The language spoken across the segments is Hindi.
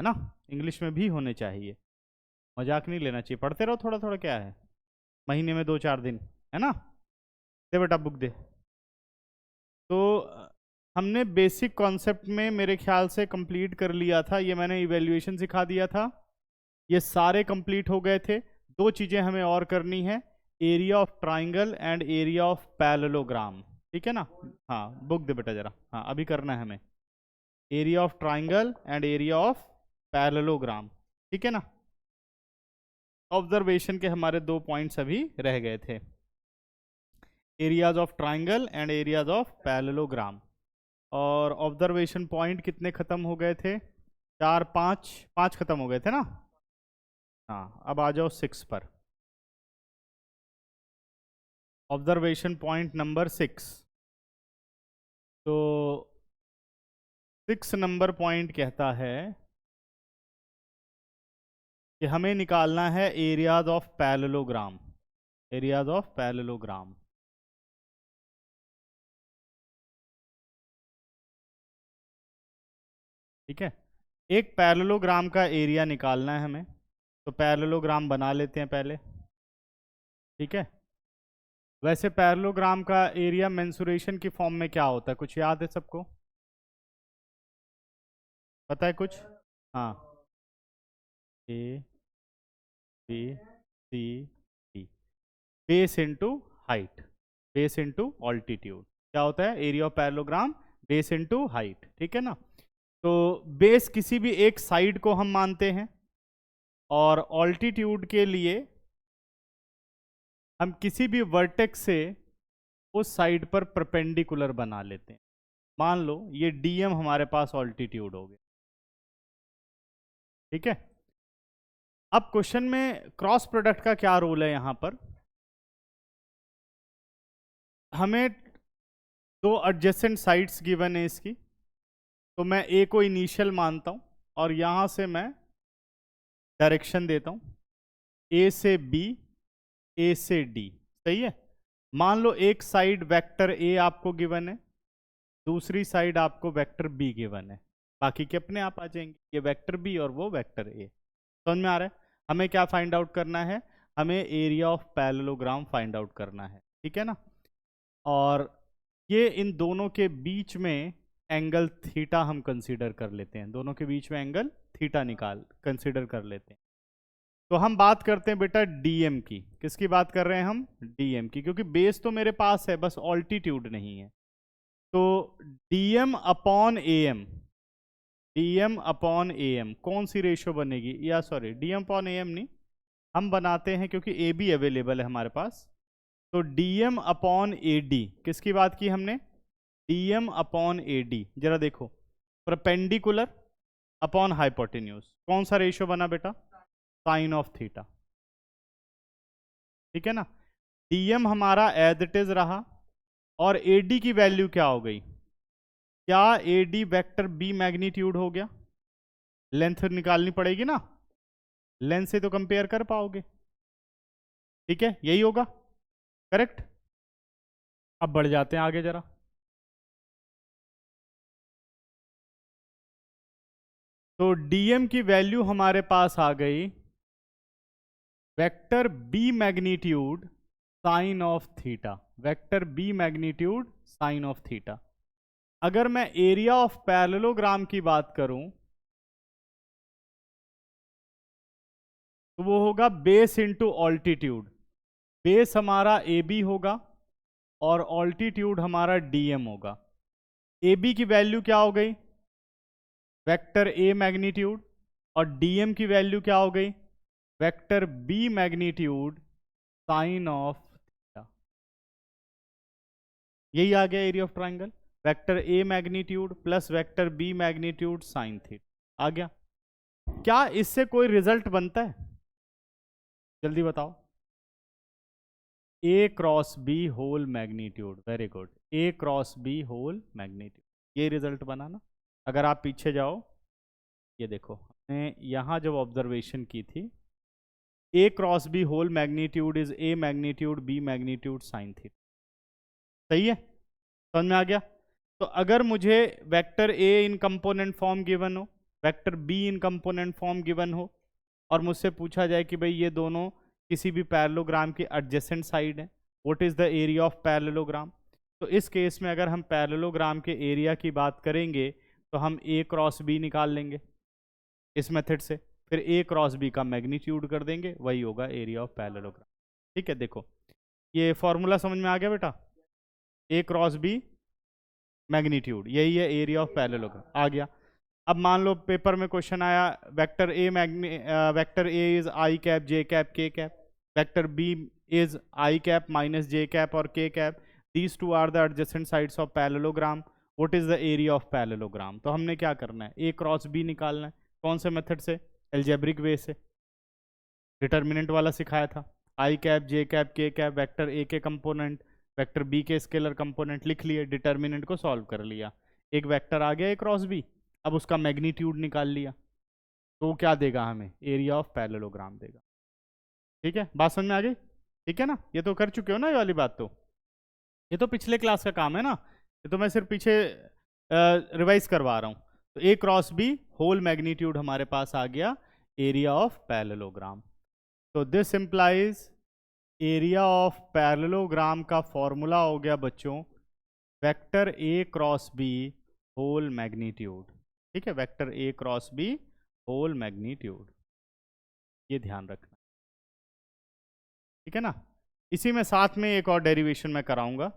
है ना, इंग्लिश में भी होने चाहिए, मजाक नहीं लेना चाहिए, पढ़ते रहो थोड़ा थोड़ा, क्या है, महीने में 2-4 दिन, है ना। दे बेटा बुक दे। तो हमने बेसिक कॉन्सेप्ट में मेरे ख्याल से कंप्लीट कर लिया था, ये मैंने इवेल्युएशन सिखा दिया था, ये सारे कंप्लीट हो गए थे। दो चीज़ें हमें और करनी है, area of triangle and area of parallelogram, ठीक है ना। हाँ बुक दे बेटा जरा, हाँ अभी करना है हमें area of triangle and area of parallelogram, ठीक है ना। ऑब्जर्वेशन के हमारे 2 पॉइंट्स अभी रह गए थे, areas of triangle and areas of parallelogram. और ऑब्जर्वेशन पॉइंट कितने खत्म हो गए थे, 4-5 खत्म हो गए थे ना। हाँ अब आ जाओ 6 पर, ऑब्जर्वेशन पॉइंट नंबर 6। तो 6 नंबर पॉइंट कहता है कि हमें निकालना है areas of parallelogram, areas of parallelogram. ठीक है, एक पैरेललोग्राम का एरिया निकालना है हमें, तो पैरेललोग्राम बना लेते हैं पहले, ठीक है। वैसे पैरेललोग्राम का एरिया मेंसुरेशन की फॉर्म में क्या होता है, कुछ याद है सबको, पता है कुछ। हाँ, A B C D, base into height, base into altitude, क्या होता है area of parallelogram, base into height, ठीक है ना। तो बेस किसी भी एक साइड को हम मानते हैं, और ऑल्टीट्यूड के लिए हम किसी भी वर्टेक्स से उस साइड पर परपेंडिकुलर बना लेते हैं। मान लो ये डीएम हमारे पास ऑल्टीट्यूड हो गया, ठीक है। अब क्वेश्चन में क्रॉस प्रोडक्ट का क्या रोल है, यहां पर हमें 2 एडजेसेंट साइड्स गिवन है इसकी, तो मैं ए को इनिशियल मानता हूं और यहां से मैं डायरेक्शन देता हूं, ए से बी, ए से डी, सही है। मान लो एक साइड वेक्टर ए आपको गिवन है, दूसरी साइड आपको वेक्टर बी गिवन है, बाकी के अपने आप आ जाएंगे, ये वेक्टर बी और वो वेक्टर ए। समझ में आ रहा है। हमें क्या फाइंड आउट करना है, हमें area of parallelogram find out करना है, ठीक है ना। और ये इन दोनों के बीच में एंगल थीटा हम कंसीडर कर लेते हैं, दोनों के बीच में एंगल थीटा कंसीडर कर लेते हैं। तो हम बात करते हैं बेटा डीएम की, किसकी बात कर रहे हैं हम, डीएम की, क्योंकि बेस तो मेरे पास है, बस ऑल्टीट्यूड नहीं है। तो DM upon am, DM upon am कौन सी रेशियो बनेगी, या सॉरी डीएम अपॉन एएम नहीं, हम बनाते हैं क्योंकि ए बी अवेलेबल है हमारे पास। तो डीएम अपॉन ए डी, किसकी बात की हमने, डीएम अपॉन ए डी, जरा देखो, परपेंडिकुलर अपॉन हाइपोटेन्यूज, कौन सा रेशियो बना बेटा, साइन ऑफ थीटा, ठीक है ना। डीएम हमारा एज इट इज रहा, और एडी की वैल्यू क्या हो गई, क्या एडी वेक्टर बी मैग्नीट्यूड हो गया, लेंथ निकालनी पड़ेगी ना, लेंथ से तो कंपेयर कर पाओगे, ठीक है, यही होगा, करेक्ट। अब बढ़ जाते हैं आगे जरा। तो डीएम की वैल्यू हमारे पास आ गई, vector B magnitude sine of theta, vector B magnitude sine of theta. अगर मैं एरिया ऑफ पैरेललोग्राम की बात करूं, तो वो होगा बेस इंटू ऑल्टीट्यूड, बेस हमारा ए बी होगा और ऑल्टीट्यूड हमारा डीएम होगा। ए बी की वैल्यू क्या हो गई, वेक्टर ए मैग्नीट्यूड, और डीएम की वैल्यू क्या हो गई, vector B magnitude sine of theta. यही आ गया area of triangle, vector A magnitude plus vector B magnitude sine theta आ गया। क्या इससे कोई रिजल्ट बनता है, जल्दी बताओ, A cross B whole magnitude, very good, A cross B whole magnitude, ये रिजल्ट बना ना। अगर आप पीछे जाओ, ये देखो हमने यहाँ जब ऑब्जर्वेशन की थी, A cross B whole magnitude is A magnitude B magnitude sine theta, सही है, समझ में आ गया। तो अगर मुझे vector A in component form given हो, vector B in component form given हो और मुझसे पूछा जाए कि भाई ये दोनों किसी भी पैरेललोग्राम की एडजेसेंट साइड है, what is the area of parallelogram. तो इस केस में अगर हम पैरेललोग्राम के एरिया की बात करेंगे तो हम ए क्रॉस बी निकाल लेंगे इस मेथड से, फिर ए क्रॉस बी का मैग्नीट्यूड कर देंगे, वही होगा एरिया ऑफ पैरेललोग्राम। ठीक है, देखो ये फॉर्मूला समझ में आ गया बेटा, ए क्रॉस बी मैग्नीट्यूड, यही है एरिया ऑफ पैरेललोग्राम आ गया। अब मान लो पेपर में क्वेश्चन आया vector A is i cap j cap k cap, vector B is i cap minus j cap और k cap, these two are the adjacent sides of parallelogram, what is the area of parallelogram. तो हमने क्या करना है, ए क्रॉस बी निकालना है। कौन से मेथड से, एल्जेब्रिक वे से, डिटर्मिनेंट वाला सिखाया था। आई cap j cap k cap vector ए के कंपोनेंट, वेक्टर बी के स्केलर कंपोनेंट लिख लिए, डिटर्मिनेंट को सॉल्व कर लिया, एक वेक्टर आ गया ए क्रॉस बी, अब उसका मैग्नीट्यूड निकाल लिया, तो क्या देगा हमें, एरिया ऑफ पैरेललोग्राम देगा। ठीक है, बात समझ में आ गई। ठीक है ना, ये तो कर चुके हो ना ये वाली बात, तो ये तो पिछले क्लास का काम है ना, ये तो मैं सिर्फ पीछे रिवाइज करवा रहा हूँ। तो A cross B whole magnitude हमारे पास आ गया एरिया ऑफ पैरेललोग्राम। तो this implies area of parallelogram का फॉर्मूला हो गया बच्चों vector A cross B whole magnitude. ठीक है, vector A cross B whole magnitude, ये ध्यान रखना। ठीक है ना, इसी में साथ में एक और डेरिवेशन मैं कराऊंगा,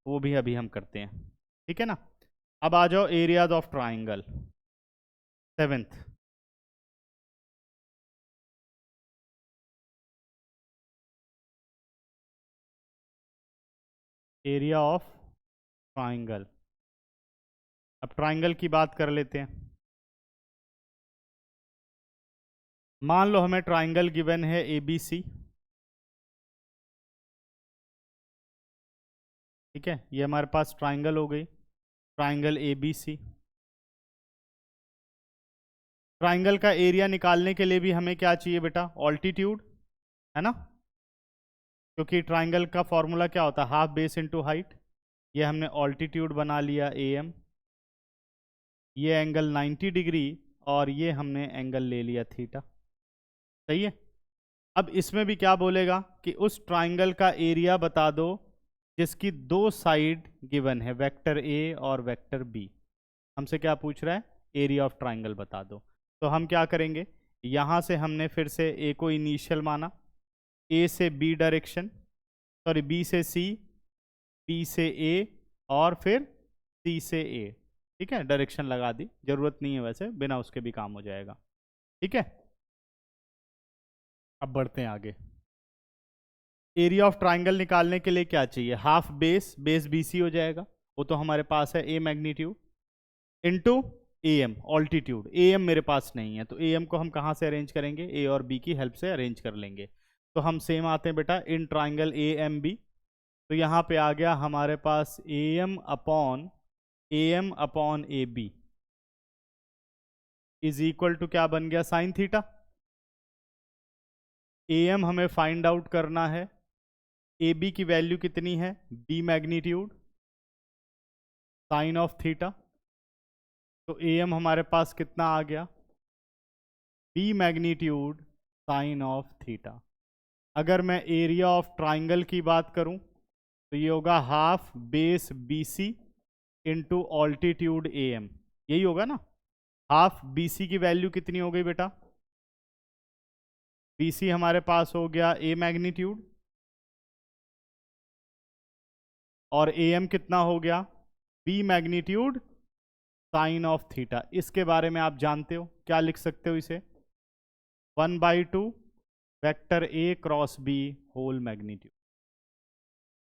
वो भी अभी हम करते हैं। ठीक है ना, अब आ जाओ areas of triangle, seventh. Area of triangle, अब ट्राइंगल की बात कर लेते हैं। मान लो हमें ट्राइंगल गिवन है ए बी सी। ठीक है, ये हमारे पास ट्राइंगल हो गई, triangle A B C. Triangle का एरिया निकालने के लिए भी हमें क्या चाहिए बेटा, ऑल्टीट्यूड, है ना, क्योंकि ट्राइंगल का फॉर्मूला क्या होता है, हाफ बेस इनटू हाइट। ये हमने ऑल्टीट्यूड बना लिया ए एम, ये एंगल 90 डिग्री और ये हमने एंगल ले लिया थीटा। सही है, अब इसमें भी क्या बोलेगा कि उस ट्राइंगल का एरिया बता दो जिसकी दो साइड गिवन है, वेक्टर ए और वेक्टर बी। हमसे क्या पूछ रहा है, एरिया ऑफ ट्राइंगल बता दो। तो हम क्या करेंगे, यहाँ से हमने फिर से ए को इनिशियल माना, ए से बी डायरेक्शन, सॉरी बी से सी, बी से ए और फिर सी से ए। ठीक है, डायरेक्शन लगा दी, जरूरत नहीं है वैसे, बिना उसके भी काम हो जाएगा। ठीक है, अब बढ़ते हैं आगे। एरिया ऑफ ट्राइंगल निकालने के लिए क्या चाहिए, half base, base B C हो जाएगा, वो तो हमारे पास है A magnitude into A M altitude. A M मेरे पास नहीं है, तो ए एम को हम कहाँ से अरेंज करेंगे, ए और बी की हेल्प से अरेंज कर लेंगे। तो हम सेम आते हैं बेटा in triangle A M B, तो यहाँ पे आ गया हमारे पास A M upon A B is equal to क्या बन गया, साइन थीटा। ए एम हमें फाइंड आउट करना है, ए बी की वैल्यू कितनी है, B magnitude sine of theta. तो ए एम हमारे पास कितना आ गया, B magnitude sine of theta. अगर मैं एरिया ऑफ ट्राइंगल की बात करूं तो ये होगा half base B C into altitude A M, यही होगा ना। हाफ बी सी की वैल्यू कितनी हो गई बेटा, बी सी हमारे पास हो गया ए मैग्नीट्यूड और ए एम कितना हो गया, B magnitude sine of theta. इसके बारे में आप जानते हो, क्या लिख सकते हो इसे, 1/2 vector A cross B whole magnitude.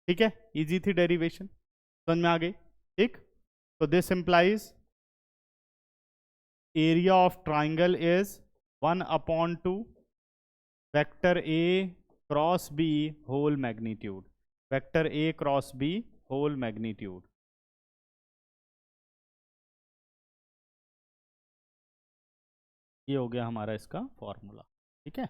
ठीक है, इजी थी डेरिवेशन, समझ में आ गई। ठीक, तो this implies area of triangle is 1/2 vector A cross B whole magnitude, vector A cross B whole magnitude. ये हो गया हमारा इसका फॉर्मूला। ठीक है,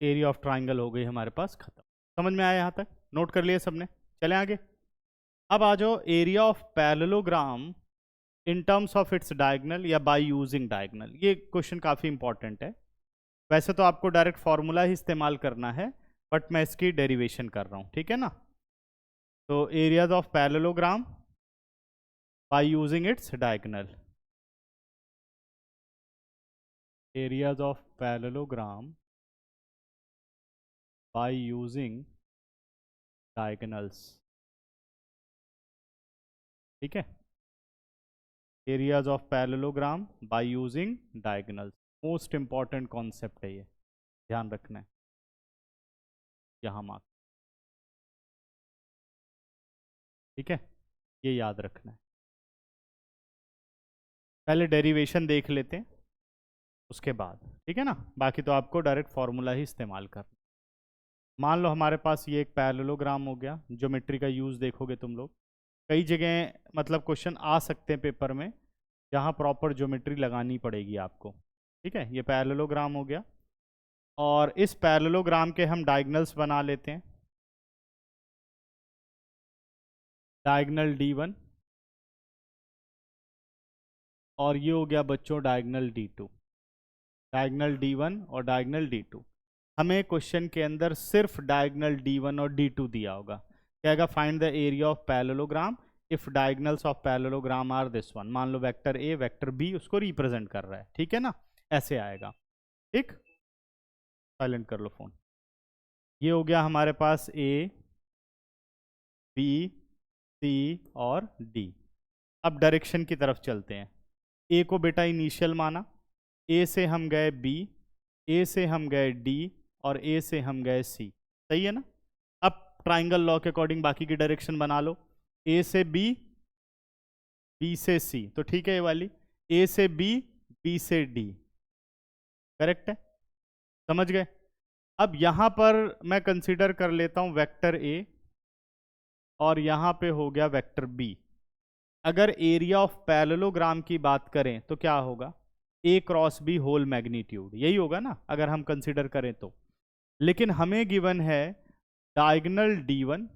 एरिया ऑफ ट्राइंगल हो गई हमारे पास खत्म। समझ में आया यहाँ तक, नोट कर लिया सबने? चलें आगे। अब आ जाओ area of parallelogram in terms of its diagonal या बाय यूजिंग डायगोनल। ये क्वेश्चन काफ़ी इंपॉर्टेंट है। वैसे तो आपको डायरेक्ट फॉर्मूला ही इस्तेमाल करना है, बट मैं इसकी डेरिवेशन कर रहा हूँ, ठीक है ना। तो areas of parallelogram by using its diagonal, areas of parallelogram by using diagonals, ठीक है। Areas of parallelogram by using diagonals, most important concept है ये, ध्यान रखना है, यहाँ मार्क, ठीक है, ये याद रखना है। पहले डेरिवेशन देख लेते हैं उसके बाद, ठीक है ना। बाकी तो आपको डायरेक्ट फॉर्मूला ही इस्तेमाल करना। मान लो हमारे पास ये एक पैरेललोग्राम हो गया, ज्योमेट्री का यूज़ देखोगे तुम लोग कई जगह, मतलब क्वेश्चन आ सकते हैं पेपर में जहाँ प्रॉपर ज्योमेट्री लगानी पड़ेगी आपको, ठीक है। ये पैरेललोग्राम हो गया और इस पैरेललोग्राम के हम डायगोनल्स बना लेते हैं। डायगोनल D1 और ये हो गया बच्चों डायगोनल D2, डायगोनल D1 और डायगोनल D2। हमें क्वेश्चन के अंदर सिर्फ डायगोनल D1 और D2 दिया होगा, कहेगा find the area of parallelogram if diagonals of parallelogram are this one. मान लो वेक्टर ए वेक्टर बी उसको रिप्रेजेंट कर रहा है, ठीक है ना, ऐसे आएगा, ठीक। साइलेंट कर लो फोन। ये हो गया हमारे पास ए बी सी और डी। अब डायरेक्शन की तरफ चलते हैं। ए को बेटा इनिशियल माना, ए से हम गए बी, ए से हम गए डी और ए से हम गए सी, सही है ना। अब ट्राइंगल लॉ के अकॉर्डिंग बाकी की डायरेक्शन बना लो, ए से बी, बी से सी, तो ठीक है ये वाली, ए से बी, बी से डी, करेक्ट है, समझ गए। अब यहां पर मैं कंसीडर कर लेता हूं वेक्टर ए और यहां पे हो गया वेक्टर बी। अगर एरिया ऑफ पैरेललोग्राम की बात करें तो क्या होगा, ए क्रॉस बी होल मैग्नीट्यूड, यही होगा ना अगर हम कंसीडर करें तो। लेकिन हमें गिवन है डायगोनल D1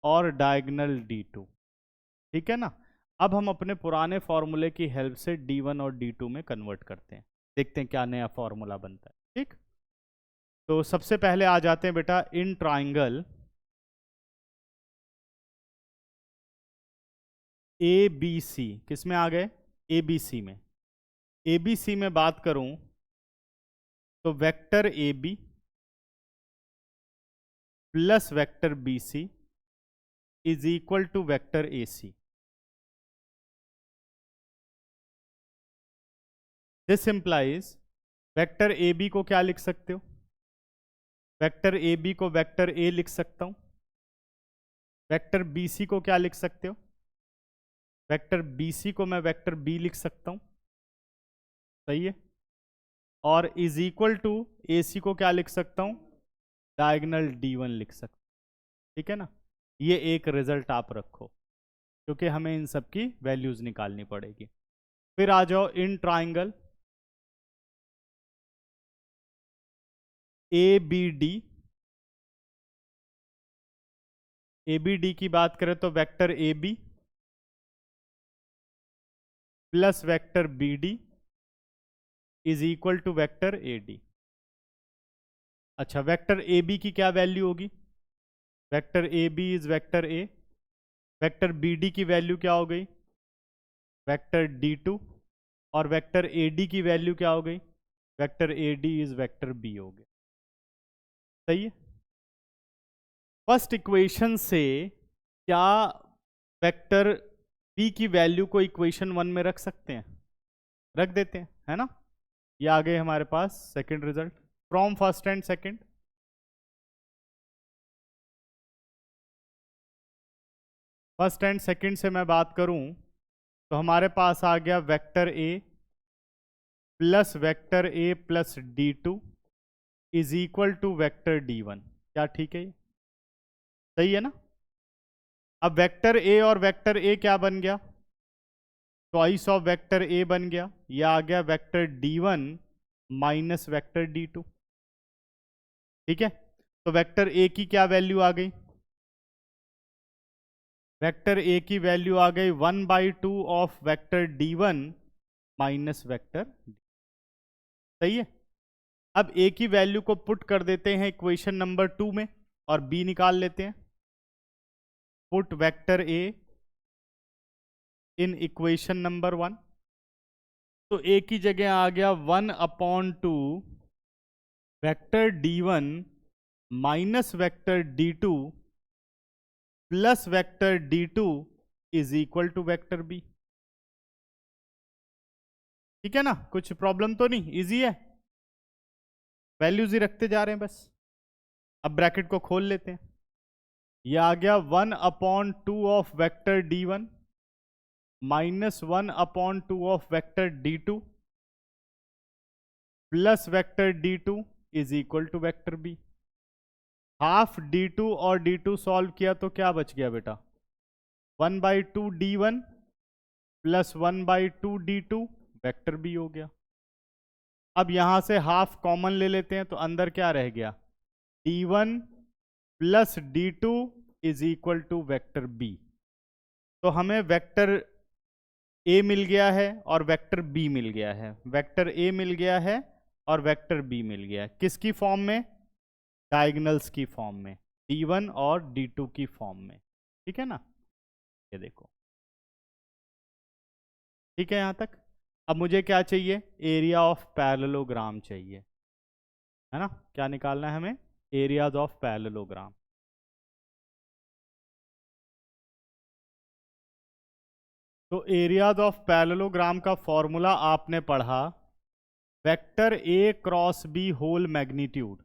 और डायगोनल D2, ठीक है ना। अब हम अपने पुराने फॉर्मूले की हेल्प से D1 और D2 में कन्वर्ट करते हैं, देखते हैं क्या नया फॉर्मूला बनता है, ठीक। तो सबसे पहले आ जाते हैं बेटा इन ट्राइंगल ए बी सी, किस में आ गए, ए बी सी में। ए बी सी में बात करूं तो vector A B plus vector B C is equal to vector A C. This implies vector A B को क्या लिख सकते हो, वेक्टर ए बी को वेक्टर ए लिख सकता हूं, वेक्टर बी सी को क्या लिख सकते हो, वेक्टर बी सी को मैं वेक्टर बी लिख सकता हूं, सही है। और इज इक्वल टू ए सी को क्या लिख सकता हूं, डायगोनल D1 लिख सकता हूं, ठीक है ना। ये एक रिजल्ट आप रखो क्योंकि हमें इन सब की वैल्यूज निकालनी पड़ेगी। फिर आ जाओ in triangle A B D, A B D की बात करें तो vector A B plus vector B D is equal to vector A D. अच्छा, वेक्टर ए बी की क्या वैल्यू होगी, vector A B is vector A, vector B D की वैल्यू क्या हो गई, वेक्टर D2, और वेक्टर ए डी की वैल्यू क्या हो गई, vector A D is vector B हो गया, सही है। फर्स्ट इक्वेशन से क्या वेक्टर बी की वैल्यू को इक्वेशन 1 में रख सकते हैं, रख देते हैं, है ना। ये आ गए हमारे पास second result from first and second. First and second से मैं बात करूं तो हमारे पास आ गया vector A plus vector A plus D2 is equal to vector D1, क्या ठीक है ये, सही है ना। अब वेक्टर ए और वेक्टर ए क्या बन गया, ट्वाइस ऑफ वेक्टर ए बन गया, ये आ गया vector D1 minus vector D2, ठीक है। तो वेक्टर ए की क्या वैल्यू आ गई? वेक्टर ए की वैल्यू आ गई 1/2 of vector d1 minus vector d। सही है। अब ए की वैल्यू को पुट कर देते हैं इक्वेशन नंबर 2 में और बी निकाल लेते हैं। Put vector A in equation number 1। तो ए की जगह आ गया 1/2 vector d1 minus vector d2 plus vector d2 is equal to vector B. ठीक है ना, कुछ प्रॉब्लम तो नहीं, इजी है, वैल्यूज ही रखते जा रहे हैं बस। अब ब्रैकेट को खोल लेते हैं। यह आ गया 1/2 of vector d1 minus 1/2 of vector d2 plus vector d2 is equal to vector B. Half d2 और d2 सॉल्व किया तो क्या बच गया बेटा? 1/2 d1 plus 1/2 d2 vector B हो गया। अब यहां से हाफ कॉमन ले लेते हैं तो अंदर क्या रह गया? d1 plus d2 is equal to vector B. तो हमें वेक्टर ए मिल गया है और वेक्टर बी मिल गया है। वेक्टर ए मिल गया है और वेक्टर बी मिल गया है। किसकी फॉर्म में? डायगोनल्स की फॉर्म में, d1 और d2 की फॉर्म में। ठीक है ना, ये देखो। ठीक है यहां तक। अब मुझे क्या चाहिए? एरिया ऑफ पैरेललोग्राम चाहिए, है ना। क्या निकालना है हमें? Areas of parallelogram. तो एरियाज ऑफ पैरेललोग्राम का फॉर्मूला आपने पढ़ा, vector A cross B whole magnitude.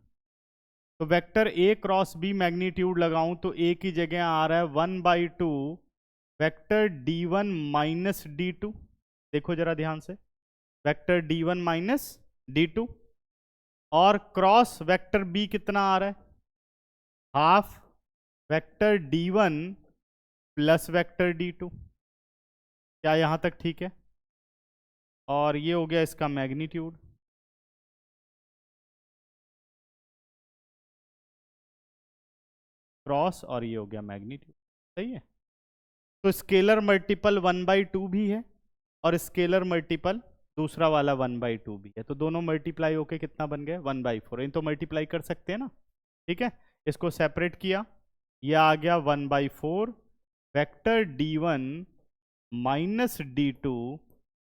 तो vector A cross B magnitude लगाऊं तो ए की जगह आ रहा है 1/2 वेक्टर d1 माइनस d2। देखो जरा ध्यान से, वेक्टर d1 माइनस d2 और क्रॉस वेक्टर b कितना आ रहा है? Half vector d1 plus vector d2। क्या यहां तक ठीक है? और ये हो गया इसका मैग्नीट्यूड। क्रॉस और ये हो गया मैग्नीट्यूड। सही है। तो स्केलर मल्टीपल 1/2 भी है और स्केलर मल्टीपल दूसरा वाला 1/2 भी है। तो दोनों मल्टीप्लाई होके कितना बन गया? 1/4। इन तो मल्टीप्लाई कर सकते हैं ना। ठीक है, इसको सेपरेट किया, यह आ गया 1/4 vector d1 minus d2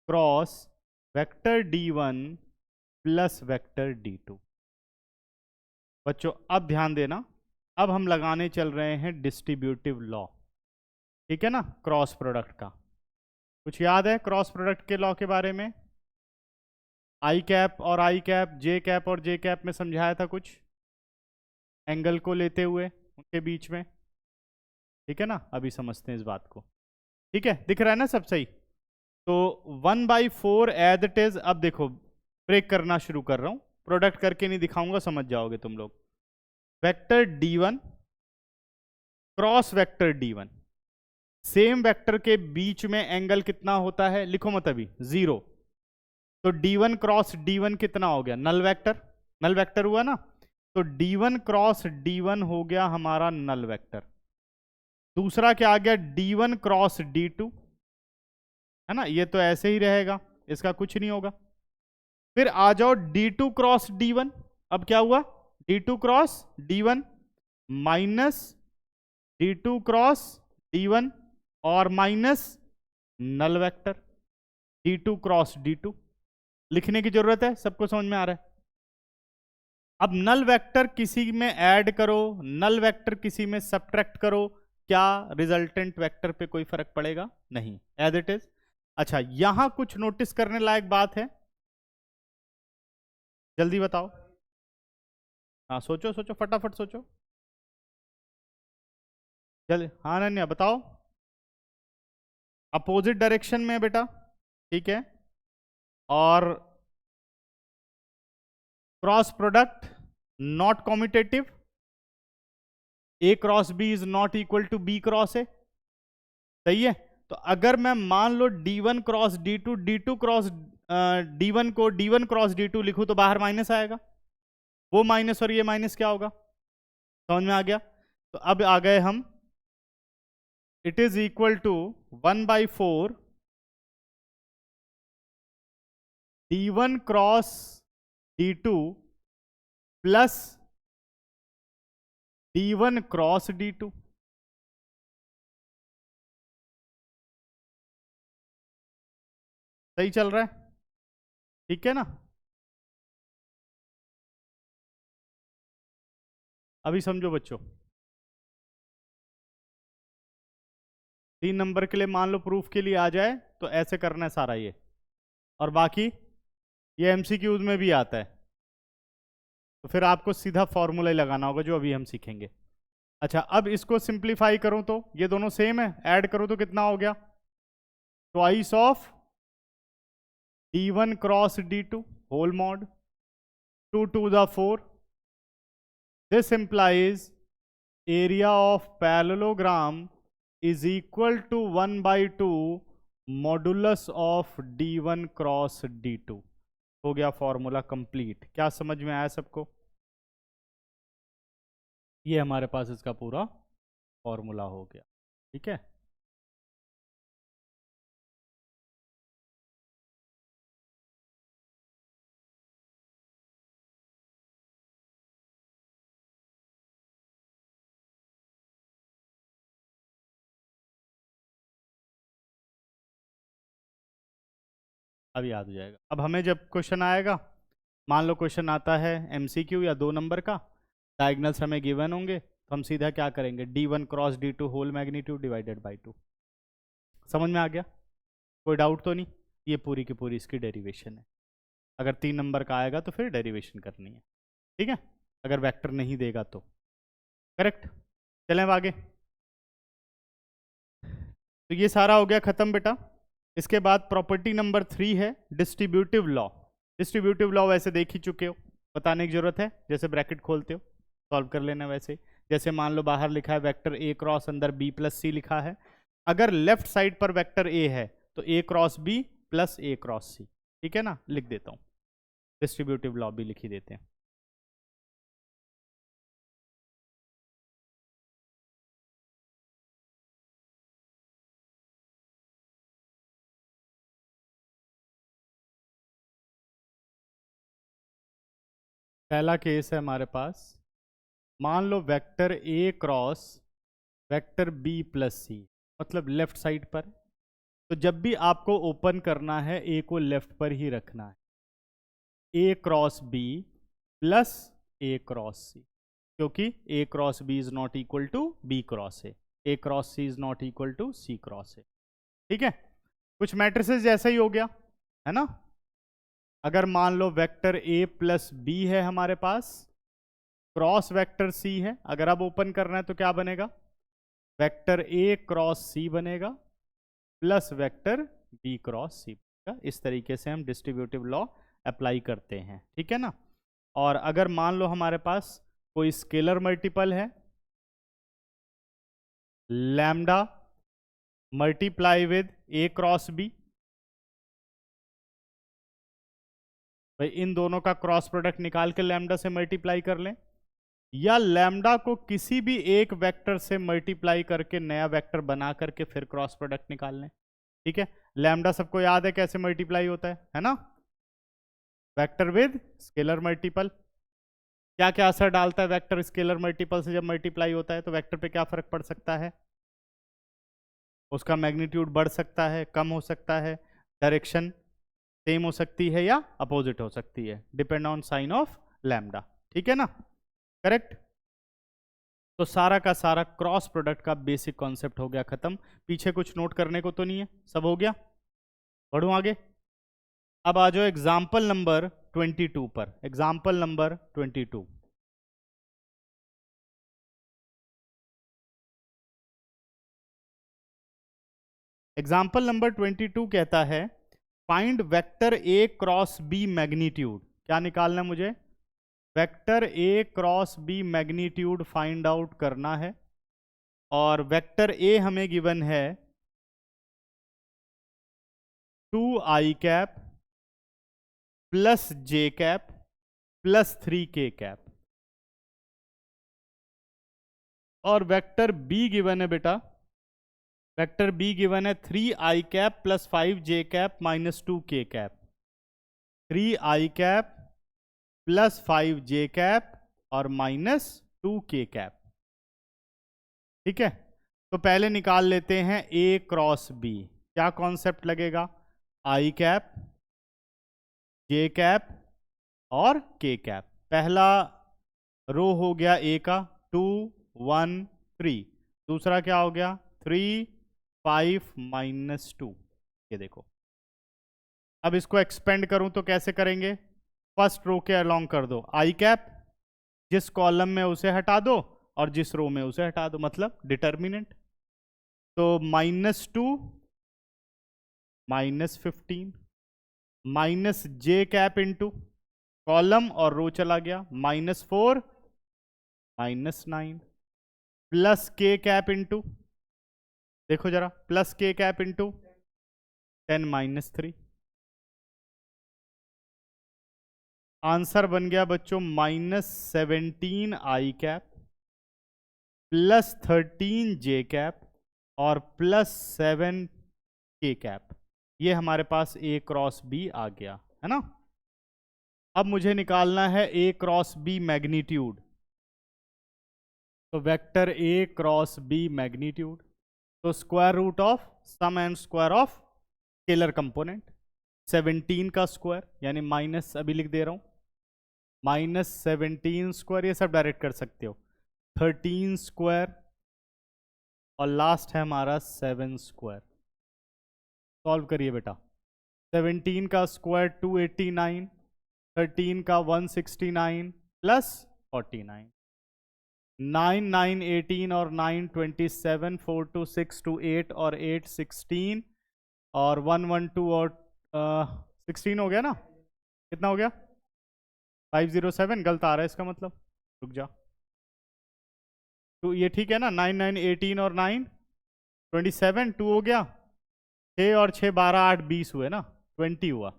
cross vector d1 plus vector d2। बच्चों अब ध्यान देना, अब हम लगाने चल रहे हैं डिस्ट्रीब्यूटिव लॉ। ठीक है ना, क्रॉस प्रोडक्ट का। कुछ याद है क्रॉस प्रोडक्ट के लॉ के बारे में? आई कैप और आई कैप, जे कैप और जे कैप में समझाया था कुछ, एंगल को लेते हुए उनके बीच में। ठीक है ना, अभी समझते हैं इस बात को। ठीक है, दिख रहा है ना सब सही? तो 1/4 एज इट इज। अब देखो ब्रेक करना शुरू कर रहा हूं, प्रोडक्ट करके नहीं दिखाऊंगा, समझ जाओगे तुम लोग। Vector d1 cross vector d1, same vector के बीच में एंगल कितना होता है? लिखो मत अभी, 0। तो d1 क्रॉस d1 कितना हो गया? Null vector. नल वेक्टर हुआ ना, तो d1 क्रॉस d1 हो गया हमारा नल वेक्टर। दूसरा क्या आ गया? d1 क्रॉस d2, है ना, ये तो ऐसे ही रहेगा, इसका कुछ नहीं होगा। फिर आ जाओ d2 क्रॉस d1। अब क्या हुआ? d2 cross d1 minus d2 cross d1 और minus null vector d2 cross d2। लिखने की जरूरत है? सबको समझ में आ रहा है? अब नल वेक्टर किसी में ऐड करो, नल वेक्टर किसी में सब्ट्रैक्ट करो, क्या रिजल्टेंट वेक्टर पे कोई फर्क पड़ेगा? नहीं, एज इट इज। अच्छा, यहां कुछ नोटिस करने लायक बात है, जल्दी बताओ। हाँ सोचो सोचो, फटाफट सोचो, चल। हाँ अनन्या बताओ। अपोजिट डायरेक्शन में बेटा, ठीक है, और cross product not commutative, A cross B is not equal to B cross A. सही है। तो अगर मैं मान लो d1 cross d2, d2 cross d1 को d1 क्रॉस d2 लिखूं तो बाहर माइनस आएगा, वो माइनस और ये माइनस क्या होगा? समझ में आ गया? तो अब आ गए हम, it is equal to 1/4 d1 cross d2 plus d1 cross d2। सही चल रहा है? ठीक है ना? अभी समझो बच्चों, 3 नंबर के लिए मान लो प्रूफ के लिए आ जाए तो ऐसे करना है सारा ये, और बाकी ये एमसीक्यूज में भी आता है, तो फिर आपको सीधा फॉर्मूला ही लगाना होगा जो अभी हम सीखेंगे। अच्छा, अब इसको सिंप्लीफाई करूं तो ये दोनों सेम है, ऐड करूं तो कितना हो गया? Twice of d1 cross d2 whole mod 2 to the 4। This implies area of parallelogram is equal to 1/2 modulus of d1 cross d2। हो गया फॉर्मूला कंप्लीट। क्या समझ में आया सबको? ये हमारे पास इसका पूरा फॉर्मूला हो गया। ठीक है, अब याद हो जाएगा। अब हमें जब क्वेश्चन आएगा, मान लो क्वेश्चन आता है एमसीक्यू या 2 नंबर का, डायगनल्स हमें गिवन होंगे, तो हम सीधा क्या करेंगे? d1 cross d2 whole magnitude divided by 2। समझ में आ गया? कोई डाउट तो नहीं? ये पूरी की पूरी इसकी डेरिवेशन है। अगर 3 नंबर का आएगा तो फिर डेरिवेशन करनी है। ठीक है, अगर वेक्टर नहीं देगा तो। करेक्ट। चलें अब आगे। तो ये सारा हो गया खत्म बेटा। इसके बाद प्रॉपर्टी नंबर 3 है डिस्ट्रीब्यूटिव लॉ। डिस्ट्रीब्यूटिव लॉ वैसे देख ही चुके हो, बताने की जरूरत है? जैसे ब्रैकेट खोलते हो सॉल्व कर लेना वैसे। जैसे मान लो बाहर लिखा है वेक्टर ए क्रॉस अंदर बी प्लस सी लिखा है, अगर लेफ्ट साइड पर वेक्टर ए है तो A cross B plus A cross सी। ठीक है ना, लिख देता हूं, डिस्ट्रीब्यूटिव लॉ भी लिख ही देते हैं। पहला केस है हमारे पास, मान लो vector A cross vector B plus C, मतलब लेफ्ट साइड पर। तो जब भी आपको ओपन करना है ए को लेफ्ट पर ही रखना है, A cross B plus A cross C, क्योंकि A cross B is not equal to B cross A cross C is not equal to C cross A. ठीक है, कुछ मैट्रिसेस जैसा ही हो गया है ना। अगर मान लो वेक्टर ए प्लस बी है हमारे पास, क्रॉस वेक्टर सी है, अगर अब ओपन करना है तो क्या बनेगा? वेक्टर ए क्रॉस सी बनेगा प्लस वेक्टर बी क्रॉस सी बनेगा। इस तरीके से हम डिस्ट्रीब्यूटिव लॉ अप्लाई करते हैं। ठीक है ना। और अगर मान लो हमारे पास कोई स्केलर मल्टीपल है, lambda multiply with A cross B, भाई इन दोनों का क्रॉस प्रोडक्ट निकाल के लैम्डा से मल्टीप्लाई कर लें, या लैम्डा को किसी भी एक वेक्टर से मल्टीप्लाई करके नया वेक्टर बना करके फिर क्रॉस प्रोडक्ट निकाल लें। ठीक है, लैम्डा सबको याद है कैसे मल्टीप्लाई होता है ना? Vector with scalar multiple. क्या क्या असर डालता है वेक्टर स्केलर मल्टीपल से जब मल्टीप्लाई होता है? तो वेक्टर पे क्या फर्क पड़ सकता है? उसका मैग्नीट्यूड बढ़ सकता है, कम हो सकता है, डायरेक्शन सेम हो सकती है या अपोजिट हो सकती है, depend on sign of lambda. ठीक है ना, करेक्ट। तो सारा का सारा क्रॉस प्रोडक्ट का बेसिक कॉन्सेप्ट हो गया खत्म। पीछे कुछ नोट करने को तो नहीं है, सब हो गया। बढ़ूं आगे। अब आ जाओ एग्जाम्पल नंबर 22 पर। एग्जाम्पल नंबर 22, एग्जाम्पल नंबर 22 कहता है find vector A cross B magnitude. क्या निकालना है मुझे? Vector A cross B magnitude find out करना है। और वेक्टर ए हमें गिवन है 2i cap plus J cap plus 3k cap. और वेक्टर बी गिवन है बेटा, वेक्टर बी गिवन है 3i cap plus 5j cap minus 2k cap, 3i cap plus 5j cap और माइनस 2k कैप। ठीक है, तो पहले निकाल लेते हैं a क्रॉस b। क्या कॉन्सेप्ट लगेगा? i कैप, j कैप और k कैप। पहला रो हो गया a का 2 1 3, दूसरा क्या हो गया 3 5 माइनस 2। ये देखो, अब इसको एक्सपेंड करूं तो कैसे करेंगे? फर्स्ट रो के अलोंग कर दो आई कैप, जिस कॉलम में उसे हटा दो और जिस रो में उसे हटा दो, मतलब डिटर्मिनेंट। तो -2 -15 minus j cap into column और रो चला गया -4 -9 प्लस के कैप इंटू, देखो जरा, प्लस के कैप इंटू 10 -3। आंसर बन गया बच्चों -17 आई कैप प्लस 13 जे कैप और प्लस 7 के कैप। ये हमारे पास ए क्रॉस बी आ गया है ना। अब मुझे निकालना है ए क्रॉस बी मैग्नीट्यूड। तो vector A cross B magnitude, तो square root of sum and square of scalar component, 17 का स्क्वायर यानी माइनस, अभी लिख दे रहा हूं -17 स्क्वायर, ये सब डायरेक्ट कर सकते हो, 13 स्क्वायर और लास्ट है हमारा 7 स्क्वायर। सॉल्व करिए बेटा। 17 का स्क्वायर 289, 13 का 169 प्लस 49, 9 9 18 और 9 27, 4 2 6 2 8 और 8 16 और 1 1 2 और 16 हो गया ना। कितना हो गया? 507। गलत आ रहा है इसका मतलब, रुक जा। तो ये ठीक है ना, 9 9 18 और 9 27, 2 हो गया, 6 और 6 12 8 20 हुए ना, 20 हुआ,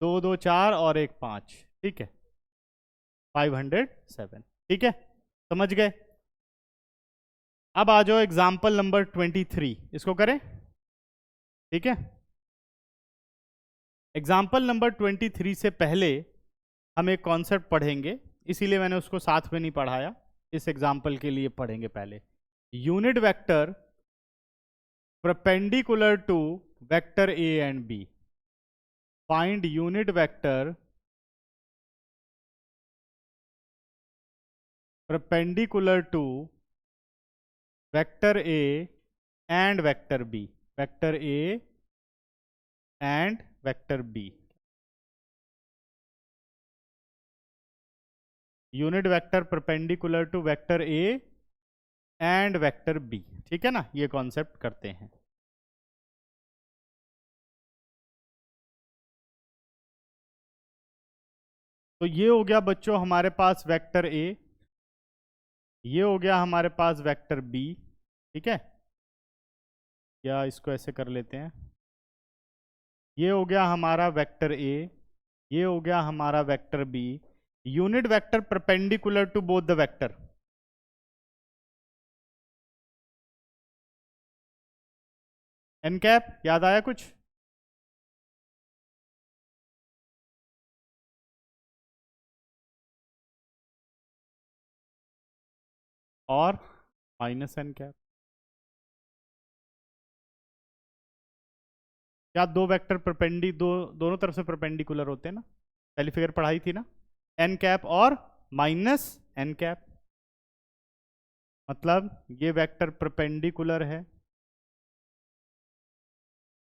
2 2 4 और 1 5, ठीक है 507। ठीक है, समझ गए। अब आ जाओ एग्जाम्पल नंबर 23, इसको करें। ठीक है, एग्जाम्पल नंबर 23 से पहले हम एक कॉन्सेप्ट पढ़ेंगे, इसीलिए मैंने उसको साथ में नहीं पढ़ाया, इस एग्जाम्पल के लिए पढ़ेंगे पहले। Unit vector perpendicular to vector A and B, find unit vector perpendicular to vector A and vector B, vector A and vector B. Unit vector perpendicular to vector A and vector B, ठीक है ना, ये कॉन्सेप्ट करते हैं। तो ये हो गया बच्चों हमारे पास वेक्टर ए, ये हो गया हमारे पास वेक्टर बी, ठीक है, या इसको ऐसे कर लेते हैं, ये हो गया हमारा वेक्टर ए, ये हो गया हमारा vector B. Unit vector perpendicular to both the vector, N cap, याद आया कुछ? और माइनस एन कैप। क्या दो वेक्टर दोनों तरफ से परपेंडिकुलर होते हैं ना, पहली फिगर पढ़ाई थी ना, एन कैप और माइनस एन कैप, मतलब ये वेक्टर परपेंडिकुलर है,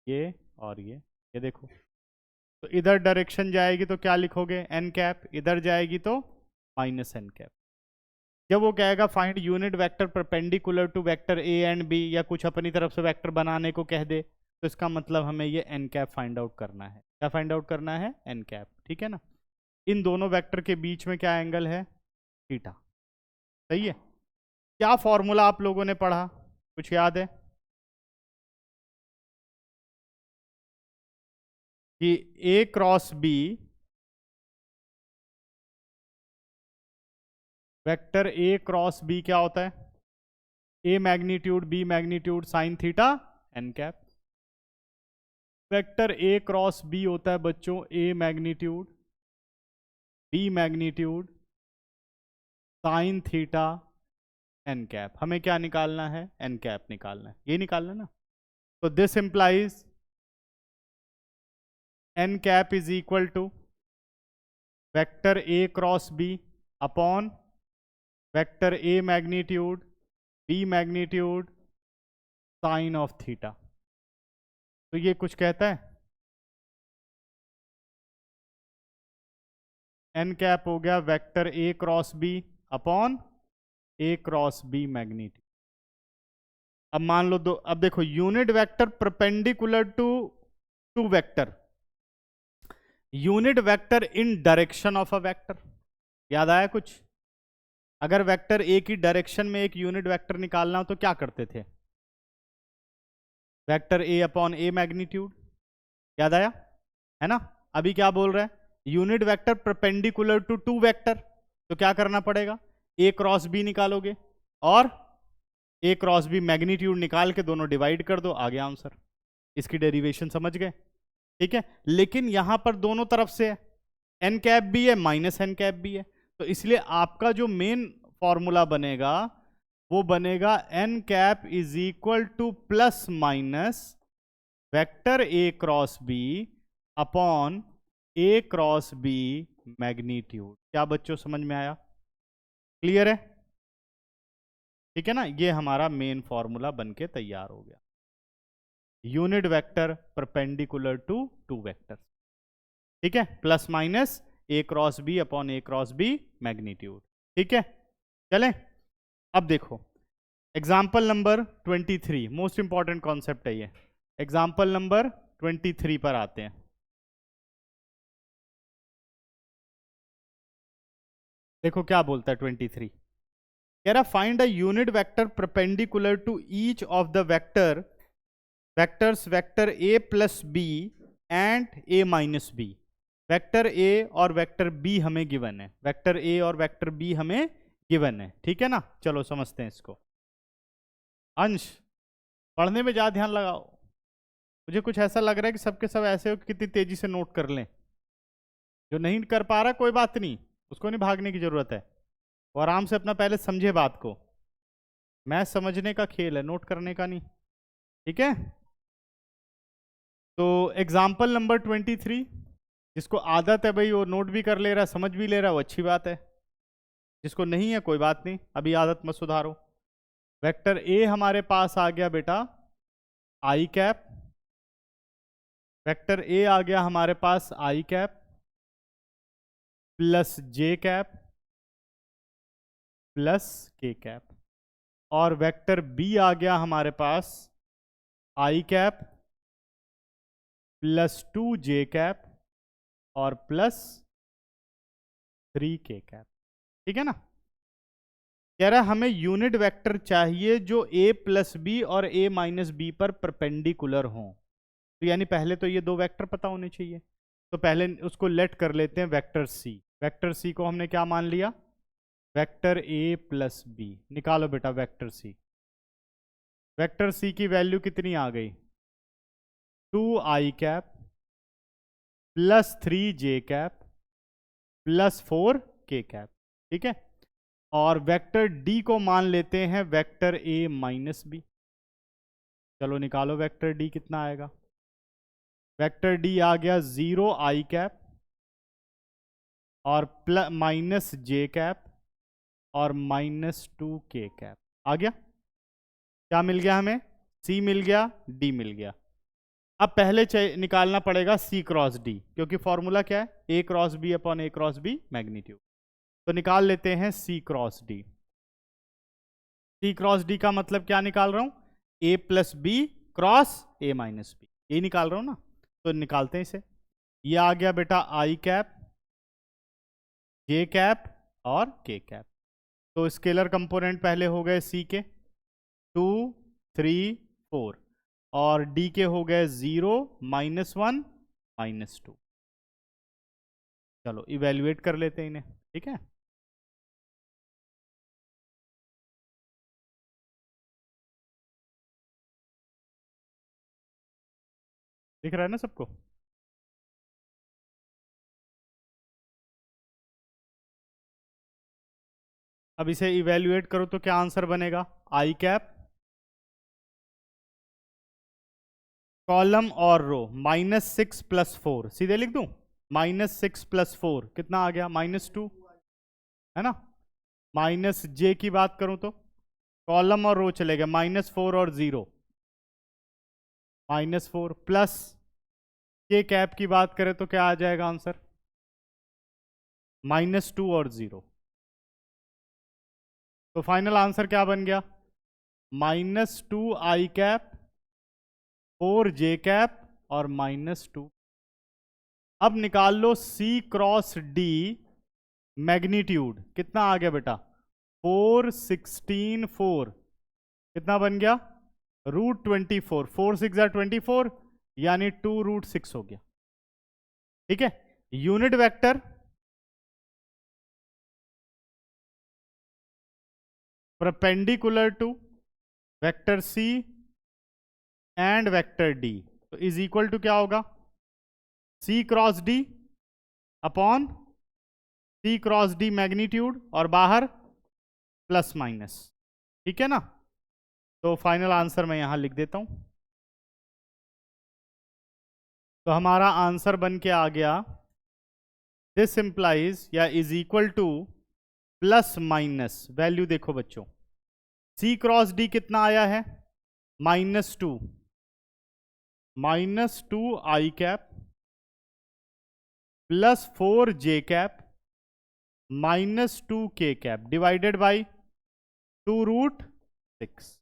ये और ये देखो, तो इधर डायरेक्शन जाएगी तो क्या लिखोगे? एन कैप, इधर जाएगी तो माइनस एन कैप। जब वो कहेगा find unit vector perpendicular to vector A and B, या कुछ अपनी तरफ से वेक्टर बनाने को कह दे, तो इसका मतलब हमें ये एन कैप फाइंड आउट करना है। क्या फाइंड आउट करना है? एन कैप, ठीक है ना। इन दोनों वेक्टर के बीच में क्या एंगल है? थीटा, सही है। क्या फॉर्मूला आप लोगों ने पढ़ा, कुछ याद है? कि A cross B, vector A cross B क्या होता है? A magnitude B magnitude sine theta n cap. Vector A cross B होता है बच्चों A magnitude B magnitude sine theta n cap. हमें क्या निकालना है? एन कैप निकालना है, ये निकालना ना। तो this implies N cap is equal to vector A cross B upon vector A magnitude B magnitude sine of theta. तो ये कुछ कहता है, एन कैप हो गया vector A cross B upon A cross B magnitude. अब मान लो दो, अब देखो unit vector perpendicular to vector, unit vector in direction of a vector. याद आया कुछ? अगर वेक्टर ए की डायरेक्शन में एक यूनिट वेक्टर निकालना हो तो क्या करते थे? Vector A upon A magnitude. याद आया है ना? अभी क्या बोल रहा है? Unit vector perpendicular to vector, तो क्या करना पड़ेगा? ए क्रॉस बी निकालोगे और ए क्रॉस बी मैग्नीट्यूड निकाल के दोनों डिवाइड कर दो, आ गया आंसर। इसकी डेरिवेशन समझ गए? ठीक है, लेकिन यहां पर दोनों तरफ से है, एन कैप भी है माइनस एन कैप भी है, तो इसलिए आपका जो मेन फॉर्मूला बनेगा वो बनेगा N cap is equal to plus minus vector A cross B upon A cross B magnitude. क्या बच्चों समझ में आया? क्लियर है? ठीक है ना? ये हमारा मेन फॉर्मूला बनके तैयार हो गया, unit vector perpendicular to vector. ठीक है, plus minus A cross B upon A cross B magnitude. ठीक है, चलें अब देखो example number 23, most important concept है ये। एग्जाम्पल नंबर 23 पर आते हैं। देखो क्या बोलता है 23, कह रहा find a unit vector perpendicular to each of the vectors vector A plus B and A minus B. Vector A और वेक्टर बी हमें गिवन है, वेक्टर ए और वेक्टर बी हमें गिवन है। ठीक है ना? चलो समझते हैं इसको। अंश, पढ़ने में ज़्यादा ध्यान लगाओ। मुझे कुछ ऐसा लग रहा है कि सबके सब ऐसे हो कि कितनी तेजी से नोट कर लें। जो नहीं कर पा रहा कोई बात नहीं, उसको नहीं भागने की जरूरत है, वो आराम से अपना पहले समझे बात को। मैथ समझने का खेल है, नोट करने का नहीं। ठीक है, तो एग्जाम्पल नंबर 23, जिसको आदत है भाई वो नोट भी कर ले रहा है, समझ भी ले रहा है, वो अच्छी बात है। जिसको नहीं है कोई बात नहीं, अभी आदत मत सुधारो। वेक्टर ए हमारे पास आ गया बेटा आई कैप, वेक्टर ए आ गया हमारे पास आई cap plus J cap plus के कैप, और वेक्टर बी आ गया हमारे पास आई कैप प्लस 2 जे कैप और प्लस 3 के कैप। ठीक है ना? कह रहा है हमें यूनिट वेक्टर चाहिए जो ए प्लस बी और ए माइनस बी पर परपेंडिकुलर हो। तो यानी पहले तो ये दो वेक्टर पता होने चाहिए, तो पहले उसको लेट कर लेते हैं वेक्टर सी। वेक्टर सी को हमने क्या मान लिया? Vector A plus B. निकालो बेटा वेक्टर सी। वेक्टर सी की वैल्यू कितनी आ गई? 2 आई कैप प्लस 3 जे कैप प्लस 4 के कैप। ठीक है, और वेक्टर डी को मान लेते हैं वेक्टर ए माइनस बी। चलो निकालो वेक्टर डी कितना आएगा। वेक्टर डी आ गया 0 आई कैप और प्लस माइनस जे कैप और -2 के कैप। आ गया? क्या मिल गया हमें? सी मिल गया, डी मिल गया। अब पहले निकालना पड़ेगा सी क्रॉस डी, क्योंकि फॉर्मूला क्या है? A cross B upon A cross B magnitude. तो निकाल लेते हैं C cross D. C cross D का मतलब क्या निकाल रहा हूं? A plus B cross A minus B, यही निकाल रहा हूं ना। तो निकालते हैं इसे। ये आ गया बेटा आई कैप जे कैप और के कैप। तो स्केलर कंपोनेंट पहले हो गए सी के 2 3 4 और डी के हो गए 0 -1 -2। चलो इवेल्युएट कर लेते हैं इन्हें। ठीक है, दिख रहा है ना सबको? अब इसे इवेल्युएट करो तो क्या आंसर बनेगा? आई कैप कॉलम और रो -6 + 4, सीधे लिख दूं -6 + 4 कितना आ गया? -2 है ना। माइनस जे की बात करूं तो कॉलम और रो चले गए -4 और 0 -4 प्लस के कैप की बात करें तो क्या आ जाएगा आंसर? -2 और 0। तो फाइनल आंसर क्या बन गया? -2 आई कैप 4 जे कैप और -2। अब निकाल लो C क्रॉस D मैग्नीट्यूड कितना आ गया बेटा? 4 16 4 कितना बन गया? √24। 4 6 24 यानी 2√6 हो गया। ठीक है, unit vector perpendicular to vector C and vector D तो इज इक्वल टू क्या होगा? C cross D upon C cross D magnitude और बाहर प्लस माइनस। ठीक है ना। तो फाइनल आंसर मैं यहां लिख देता हूं। तो हमारा आंसर बन के आ गया दिस इंप्लाइज या is equal to plus minus value देखो बच्चों, C क्रॉस D कितना आया है? -2 आई कैप प्लस 4 जे कैप -2 के कैप डिवाइडेड बाई 2√6।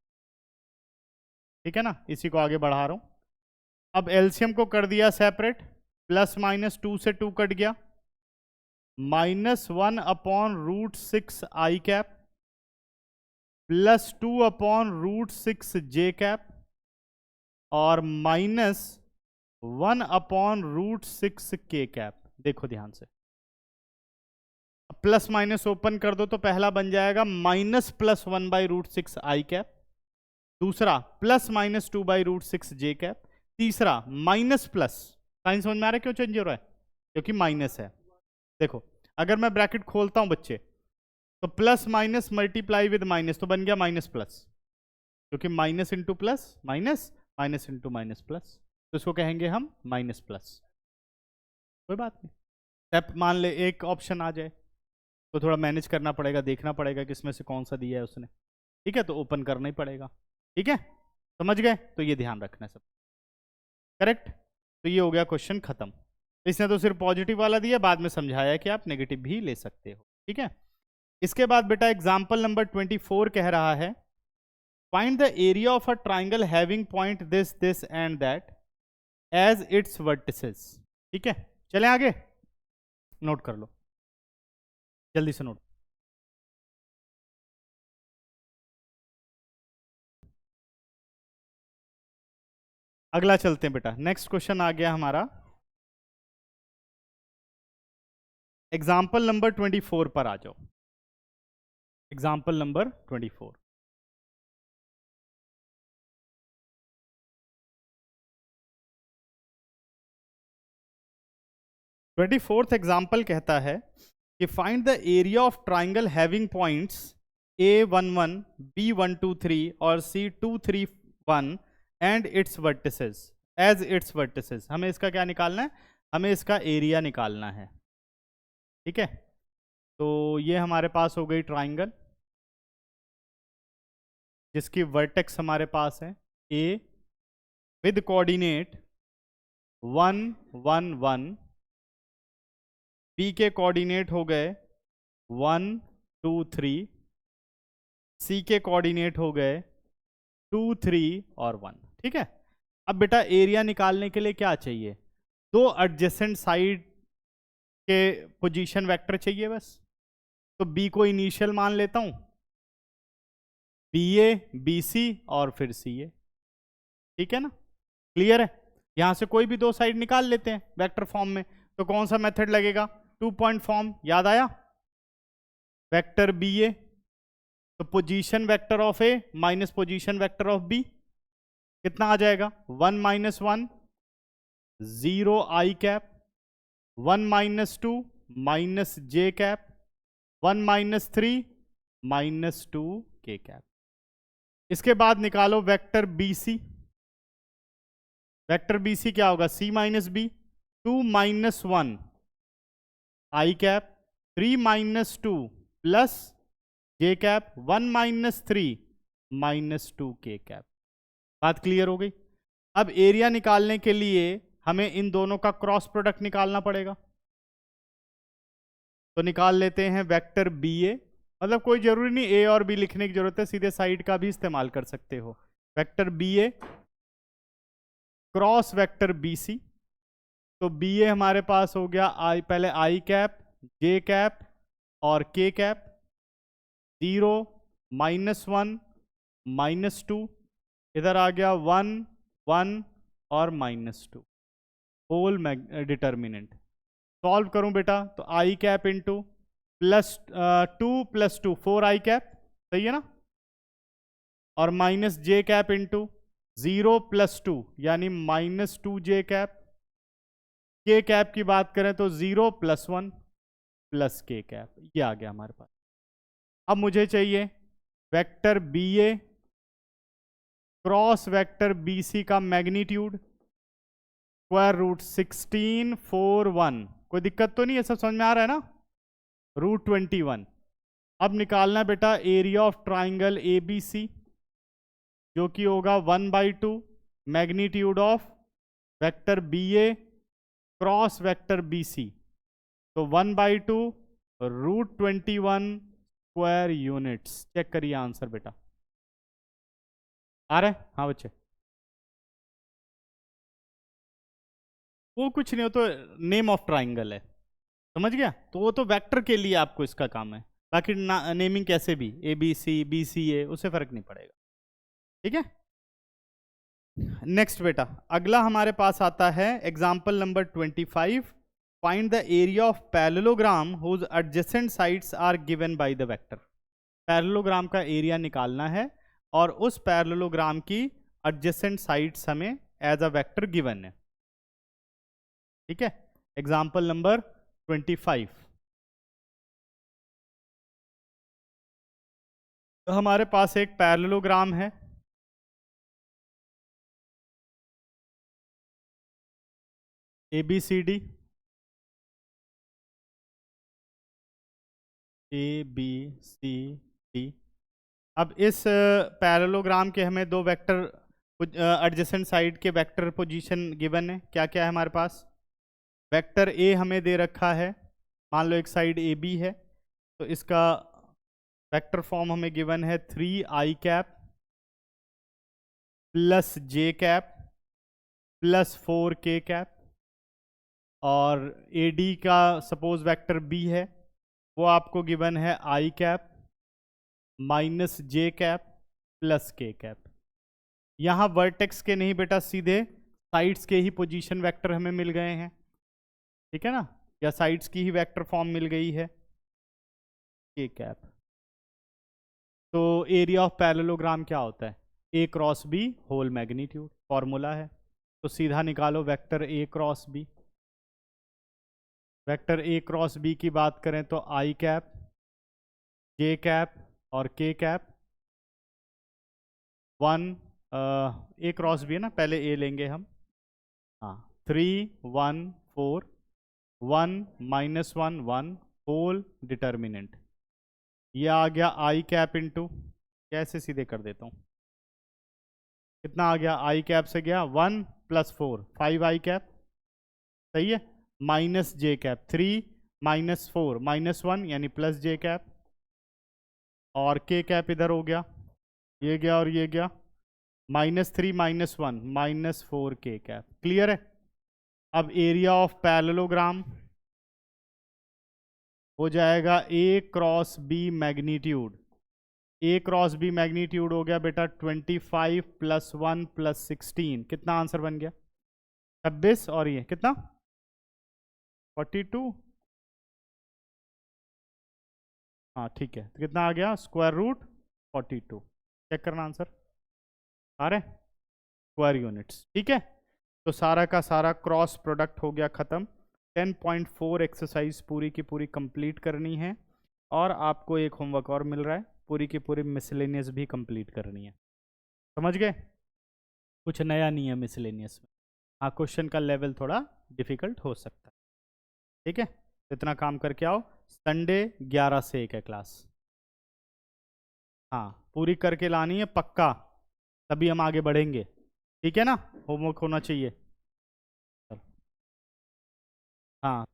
ठीक है ना, इसी को आगे बढ़ा रहा हूं। अब एलसीएम को कर दिया सेपरेट, +-2 से 2 कट गया, -1 अपॉन √6 आई कैप +2 अपॉन √6 जे कैप और -1 अपॉन √6 के कैप। देखो ध्यान से, प्लस माइनस ओपन कर दो तो पहला बन जाएगा -+1/√6 आई कैप, दूसरा +-2/√6 जे कैप, तीसरा माइनस प्लस। साइन समझ में आ रहा है क्यों चेंज हो रहा है? क्योंकि माइनस है। देखो अगर मैं ब्रैकेट खोलता हूं बच्चे तो plus minus multiply with minus तो बन गया माइनस प्लस, क्योंकि minus into plus minus, minus into minus plus, तो इसको कहेंगे हम माइनस प्लस। कोई बात नहीं, स्टेप मान ले एक ऑप्शन आ जाए तो थोड़ा मैनेज करना पड़ेगा, देखना पड़ेगा कि इसमें से कौन सा दिया है उसने। ठीक है, तो ओपन करना ही पड़ेगा। ठीक है, समझ गए? तो ये ध्यान रखना है सब। करेक्ट। तो ये हो गया क्वेश्चन खत्म। इसने तो सिर्फ पॉजिटिव वाला दिया, बाद में समझाया कि आप नेगेटिव भी ले सकते हो। ठीक है, इसके बाद बेटा एग्जाम्पल नंबर 24 कह रहा है find the area of a triangle having point this this and that as its vertices. ठीक है, चलें आगे, नोट कर लो जल्दी से नोट। अगला चलते हैं बेटा, नेक्स्ट क्वेश्चन आ गया हमारा एग्जाम्पल नंबर 24 पर आ जाओ। Example number 24। Twenty fourth example कहता है कि find the area of triangle having points A11, B123 और C231 and its vertices as its vertices. हमें इसका क्या निकालना है? हमें इसका एरिया निकालना है। ठीक है, तो ये हमारे पास हो गई ट्राइंगल जिसकी वर्टेक्स हमारे पास है A विद कोऑर्डिनेट 1 1 1, B के कोऑर्डिनेट हो गए 1 2 3, C के कोऑर्डिनेट हो गए 2 3 और 1। ठीक है, अब बेटा एरिया निकालने के लिए क्या चाहिए? दो एडजेसेंट साइड के पोजीशन वेक्टर चाहिए बस। तो B को इनिशियल मान लेता हूं, BA BC और फिर CA। ठीक है ना, क्लियर है? यहां से कोई भी दो साइड निकाल लेते हैं वेक्टर फॉर्म में। तो कौन सा मेथड लगेगा? 2 पॉइंट फॉर्म, याद आया? वेक्टर BA तो position vector of A minus position vector of B कितना आ जाएगा? 1 - 1 0 आई cap, 1 minus 2 minus j cap, 1 minus 3 minus 2 के कैप। इसके बाद निकालो वेक्टर BC। वेक्टर BC क्या होगा? C माइनस बी, 2 माइनस 1 आई cap, 3 minus 2 plus J cap, 1 minus 3 minus 2 के कैप। बात क्लियर हो गई? अब एरिया निकालने के लिए हमें इन दोनों का क्रॉस प्रोडक्ट निकालना पड़ेगा। तो निकाल लेते हैं वेक्टर BA, मतलब कोई जरूरी नहीं ए और बी लिखने की जरूरत है, सीधे साइड का भी इस्तेमाल कर सकते हो। Vector BA cross vector BC। तो BA हमारे पास हो गया आई, पहले आई कैप, जे कैप और के कैप, 0 माइनस 1 माइनस 2, इधर आ गया 1 1 और माइनस 2, होल डिटर्मिनेंट। सॉल्व करूं बेटा तो आई कैप इंटू प्लस 2 प्लस 2 4 आई कैप, सही है ना, और minus j cap into 0 plus 2 यानी माइनस 2 जे कैप। के कैप की बात करें तो 0 प्लस 1 प्लस के कैप, ये आ गया हमारे पास। अब मुझे चाहिए vector BA cross vector BC का मैग्नीट्यूड, स्क्वायर रूट 16 4 1। कोई दिक्कत तो नहीं है? सब समझ में आ रहा है ना? रूट 21। अब निकालना बेटा एरिया ऑफ ट्राइंगल ABC, जो कि होगा 1/2 magnitude of vector BA cross vector BC। तो 1/2 रूट 21 स्क्वायर यूनिट्स। चेक करिए आंसर बेटा, आ रहा है? हाँ बच्चे, वो कुछ नहीं हो तो नेम ऑफ ट्राइंगल है, समझ गया? तो वो तो वेक्टर के लिए आपको इसका काम है, बाकी नेमिंग कैसे भी ABC BCA उससे फर्क नहीं पड़ेगा, ठीक है? नेक्स्ट बेटा, अगला हमारे पास आता है example number 25। Find the area of parallelogram whose adjacent sides are given by the vector. Parallelogram का एरिया निकालना है और उस पैरेललोग्राम की एडजेसेंट साइड्स हमें एज अ वेक्टर गिवन है, ठीक है? Example number 25। तो हमारे पास एक पैरेललोग्राम है, ABCD, ABCD। अब इस पैरेललोग्राम के हमें दो वेक्टर एडजेसेंट साइड के वेक्टर पोजीशन गिवन है। क्या क्या है हमारे पास? वेक्टर A हमें दे रखा है, मान लो एक साइड AB है, तो इसका वेक्टर फॉर्म हमें गिवन है 3 आई cap plus J cap plus 4 के कैप। और AD का सपोज वेक्टर B है, वो आपको गिवन है आई cap minus j cap plus के कैप। यहाँ वर्टेक्स के नहीं बेटा, सीधे साइड्स के ही पोजीशन वेक्टर हमें मिल गए हैं, ठीक है ना, या साइड्स की ही वेक्टर फॉर्म मिल गई है के कैप। तो एरिया ऑफ पैरेललोग्राम क्या होता है? A cross B whole magnitude, formula है। तो सीधा निकालो vector A cross B। Vector A cross B की बात करें तो आई कैप, जे कैप और k cap. 1 A cross B है ना, पहले A लेंगे हम, हाँ, 3 1 4 1 माइनस 1 1 होल डिटर्मिनेंट। ये आ गया आई कैप इंटू, कैसे सीधे कर देता हूँ, कितना आ गया? आई कैप से गया 1 प्लस 4 5 आई कैप, सही है, minus j cap 3 minus 4 minus 1 यानी प्लस जे कैप, और के कैप इधर हो गया, ये गया और ये गया, -3 -1 -4 के कैप। क्लियर है? अब एरिया ऑफ पैरेललोग्राम हो जाएगा A cross B magnitude. A cross B magnitude हो गया बेटा 25 प्लस 1 प्लस 16। कितना आंसर बन गया? 26। और ये कितना? 42। हाँ ठीक है, तो कितना आ गया? Square root 42। चेक करना आंसर आ रहा है, स्क्वायर यूनिट्स, ठीक है? तो सारा का सारा क्रॉस प्रोडक्ट हो गया ख़त्म। 10.4 एक्सरसाइज पूरी की पूरी कंप्लीट करनी है, और आपको एक होमवर्क और मिल रहा है, पूरी की पूरी मिसलेनियस भी कंप्लीट करनी है। समझ गए? कुछ नया नहीं है मिसलेनियस में। हाँ, क्वेश्चन का लेवल थोड़ा डिफिकल्ट हो सकता है। ठीक है, इतना काम करके आओ। संडे 11 से 1 है क्लास। हाँ, पूरी करके लानी है पक्का, तभी हम आगे बढ़ेंगे। ठीक है ना? होमवर्क होना चाहिए। हाँ।